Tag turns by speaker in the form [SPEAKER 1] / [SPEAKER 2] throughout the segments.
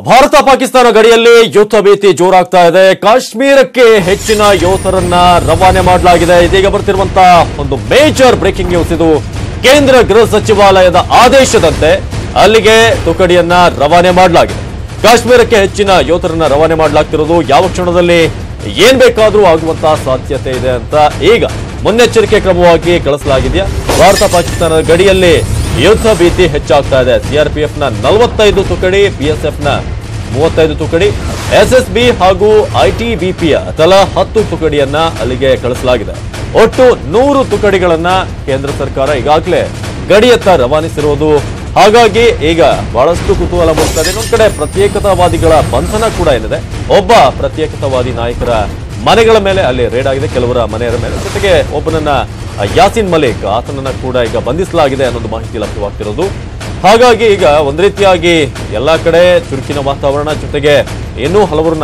[SPEAKER 1] ಭಾರತ ಪಾಕಿಸ್ತಾನ ಗಡಿಯಲ್ಲಿ ಯುದ್ಧ ಭೀತಿ ಜೋರಾಗ್ತಾ ಇದೆ. ಕಾಶ್ಮೀರಕ್ಕೆ ಹೆಚ್ಚಿನ ಯೋಧರನ್ನ ರವಾನೆ ಮಾಡಲಾಗಿದೆ. ಇದೀಗ ಬರ್ತಿರುವಂತಹ ಒಂದು ಮೇಜರ್ ಬ್ರೇಕಿಂಗ್ ನ್ಯೂಸ್ ಇದು. ಕೇಂದ್ರ ಗೃಹ ಸಚಿವಾಲಯದ ಆದೇಶದಂತೆ ಅಲ್ಲಿಗೆ ತುಕಡಿಯನ್ನ ರವಾನೆ ಮಾಡಲಾಗಿದೆ. ಕಾಶ್ಮೀರಕ್ಕೆ ಹೆಚ್ಚಿನ ಯೋಧರನ್ನ ರವಾನೆ ಮಾಡಲಾಗ್ತಿರೋದು ಯಾವ ಕ್ಷಣದಲ್ಲಿ ಏನ್ ಬೇಕಾದ್ರೂ ಆಗುವಂತಹ ಸಾಧ್ಯತೆ ಇದೆ ಅಂತ ಈಗ ಮುನ್ನೆಚ್ಚರಿಕೆ ಕ್ರಮವಾಗಿ ಕಳಿಸಲಾಗಿದೆಯಾ. ಭಾರತ ಪಾಕಿಸ್ತಾನದ ಗಡಿಯಲ್ಲಿ ಯುದ್ಧ ಭೀತಿ ಹೆಚ್ಚಾಗ್ತಾ ಇದೆ. ಸಿಆರ್ಪಿಎಫ್ನ 45 ತುಕಡಿ, ಬಿಎಸ್ಎಫ್ನ 35 ತುಕಡಿ, ಎಸ್ಎಸ್ಬಿ ಹಾಗೂ ಐಟಿಬಿಪಿಯ ತಲಾ 10 ತುಕಡಿಯನ್ನ ಅಲ್ಲಿಗೆ ಕಳಿಸಲಾಗಿದೆ. ಒಟ್ಟು 100 ತುಕಡಿಗಳನ್ನ ಕೇಂದ್ರ ಸರ್ಕಾರ ಈಗಾಗಲೇ ಗಡಿಯತ್ತ ರವಾನಿಸಿರುವುದು. ಹಾಗಾಗಿ ಈಗ ಬಹಳಷ್ಟು ಕುತೂಹಲ ಮೂಡ್ತಾ ಇದೆ. ಇನ್ನೊಂದು ಕಡೆ ಪ್ರತ್ಯೇಕತಾವಾದಿಗಳ ಬಂಧನ ಕೂಡ ಏನಿದೆ. ಒಬ್ಬ ಪ್ರತ್ಯೇಕತಾವಾದಿ ನಾಯಕರ ಮನೆಗಳ ಮೇಲೆ ಅಲ್ಲಿ ರೇಡ್ ಆಗಿದೆ, ಕೆಲವರ ಮನೆಯ ಮೇಲೆ. ಜೊತೆಗೆ ಒಬ್ಬನನ್ನ ಯಾಸಿನ್ ಮಲಿಕ್ ಆತನನ್ನ ಕೂಡ ಈಗ ಬಂಧಿಸಲಾಗಿದೆ ಅನ್ನೋದು ಮಾಹಿತಿ ಲಭ್ಯವಾಗ್ತಿರೋದು. ಹಾಗಾಗಿ ಈಗ ಒಂದ್ ರೀತಿಯಾಗಿ ಎಲ್ಲಾ ಕಡೆ ಚುರುಕಿನ ವಾತಾವರಣ, ಜೊತೆಗೆ ಇನ್ನೂ ಹಲವಾರು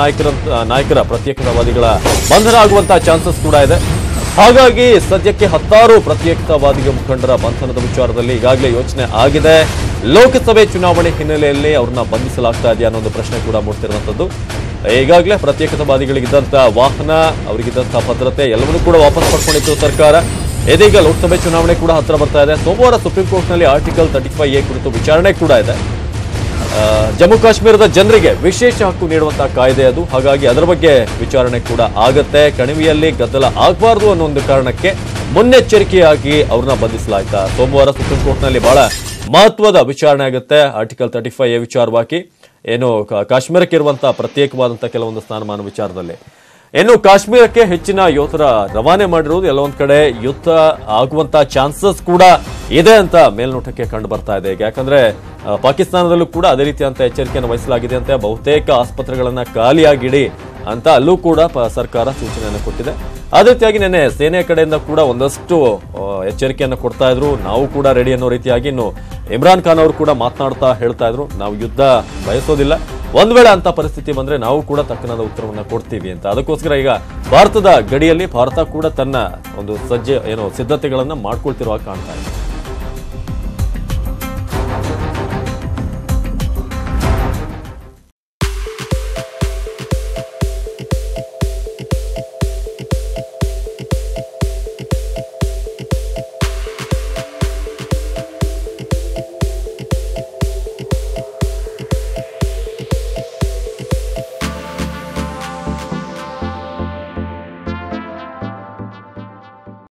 [SPEAKER 1] ನಾಯಕರ ಪ್ರತ್ಯೇಕತಾವಾದಿಗಳ ಬಂಧನ ಆಗುವಂತಹ ಚಾನ್ಸಸ್ ಕೂಡ ಇದೆ. ಹಾಗಾಗಿ ಸದ್ಯಕ್ಕೆ 10 ಪ್ರತ್ಯೇಕತಾವಾದಿ ಮುಖಂಡರ ಬಂಧನದ ವಿಚಾರದಲ್ಲಿ ಈಗಾಗಲೇ ಯೋಚನೆ ಆಗಿದೆ. ಲೋಕಸಭೆ ಚುನಾವಣೆ ಹಿನ್ನೆಲೆಯಲ್ಲಿ ಅವ್ರನ್ನ ಬಂಧಿಸಲಾಗ್ತಾ ಇದೆಯಾ ಅನ್ನೋ ಒಂದು ಪ್ರಶ್ನೆ ಕೂಡ ಮೂಡ್ತಿರುವಂತದ್ದು. ಈಗಾಗಲೇ ಪ್ರತ್ಯೇಕತಾವಾದಿಗಳಿಗಿದ್ದಂತಹ ವಾಹನ, ಅವರಿಗಿದ್ದಂತಹ ಭದ್ರತೆ ಎಲ್ಲವನ್ನೂ ಕೂಡ ವಾಪಸ್ ಪಡ್ಕೊಂಡಿತ್ತು ಸರ್ಕಾರ. ಇದೀಗ ಲೋಕಸಭೆ ಚುನಾವಣೆ ಕೂಡ ಹತ್ರ ಬರ್ತಾ ಇದೆ. ಸೋಮವಾರ ಸುಪ್ರೀಂ ಕೋರ್ಟ್ನಲ್ಲಿ ಆರ್ಟಿಕಲ್ 35A ಕುರಿತು ವಿಚಾರಣೆ ಕೂಡ ಇದೆ. ಜಮ್ಮು ಕಾಶ್ಮೀರದ ಜನರಿಗೆ ವಿಶೇಷ ಹಕ್ಕು ನೀಡುವಂತಹ ಕಾಯ್ದೆ ಅದು. ಹಾಗಾಗಿ ಅದರ ಬಗ್ಗೆ ವಿಚಾರಣೆ ಕೂಡ ಆಗತ್ತೆ. ಕಣಿವೆಯಲ್ಲಿ ಗದ್ದಲ ಆಗಬಾರ್ದು ಅನ್ನೋ ಒಂದು ಕಾರಣಕ್ಕೆ ಮುನ್ನೆಚ್ಚರಿಕೆಯಾಗಿ ಅವ್ರನ್ನ ಬಂಧಿಸಲಾಯ್ತಾ. ಸೋಮವಾರ ಸುಪ್ರೀಂ ಕೋರ್ಟ್ನಲ್ಲಿ ಬಹಳ ಮಹತ್ವದ ವಿಚಾರಣೆ ಆಗುತ್ತೆ. ಆರ್ಟಿಕಲ್ 35A ವಿಚಾರವಾಗಿ ಏನು ಕಾಶ್ಮೀರಕ್ಕೆ ಇರುವಂತಹ ಪ್ರತ್ಯೇಕವಾದಂತಹ ಕೆಲವೊಂದು ಸ್ಥಾನಮಾನ ವಿಚಾರದಲ್ಲಿ ಇನ್ನು ಕಾಶ್ಮೀರಕ್ಕೆ ಹೆಚ್ಚಿನ ಯೋಧರ ರವಾನೆ ಮಾಡಿರುವುದು ಎಲ್ಲ ಒಂದ್ ಕಡೆ ಯುದ್ಧ ಆಗುವಂತಹ ಚಾನ್ಸಸ್ ಕೂಡ ಇದೆ ಅಂತ ಮೇಲ್ನೋಟಕ್ಕೆ ಕಂಡು ಬರ್ತಾ ಇದೆ. ಯಾಕಂದ್ರೆ ಪಾಕಿಸ್ತಾನದಲ್ಲೂ ಕೂಡ ಅದೇ ರೀತಿಯಂತ ಎಚ್ಚರಿಕೆಯನ್ನು ವಹಿಸಲಾಗಿದೆ ಅಂತ. ಬಹುತೇಕ ಆಸ್ಪತ್ರೆಗಳನ್ನ ಖಾಲಿಯಾಗಿಡಿ ಅಂತ ಅಲ್ಲೂ ಕೂಡ ಸರ್ಕಾರ ಸೂಚನೆಯನ್ನು ಕೊಟ್ಟಿದೆ. ಅದೇ ರೀತಿಯಾಗಿ ನಿನ್ನೆ ಸೇನೆಯ ಕಡೆಯಿಂದ ಕೂಡ ಒಂದಷ್ಟು ಎಚ್ಚರಿಕೆಯನ್ನು ಕೊಡ್ತಾ ಇದ್ರು. ನಾವು ಕೂಡ ರೆಡಿ ಅನ್ನೋ ರೀತಿಯಾಗಿ ಇನ್ನು ಇಮ್ರಾನ್ ಖಾನ್ ಅವರು ಕೂಡ ಮಾತನಾಡ್ತಾ ಹೇಳ್ತಾ ಇದ್ರು, ನಾವು ಯುದ್ಧ ಬಯಸೋದಿಲ್ಲ, ಒಂದ್ ವೇಳೆ ಅಂತ ಪರಿಸ್ಥಿತಿ ಬಂದ್ರೆ ನಾವು ಕೂಡ ತಕ್ಕನಾದ ಉತ್ತರವನ್ನ ಕೊಡ್ತೀವಿ ಅಂತ. ಅದಕ್ಕೋಸ್ಕರ ಈಗ ಭಾರತದ ಗಡಿಯಲ್ಲಿ ಭಾರತ ಕೂಡ ತನ್ನ ಒಂದು ಸಿದ್ಧತೆಗಳನ್ನ ಮಾಡ್ಕೊಳ್ತಿರುವಾಗ ಕಾಣ್ತಾ ಇದೆ.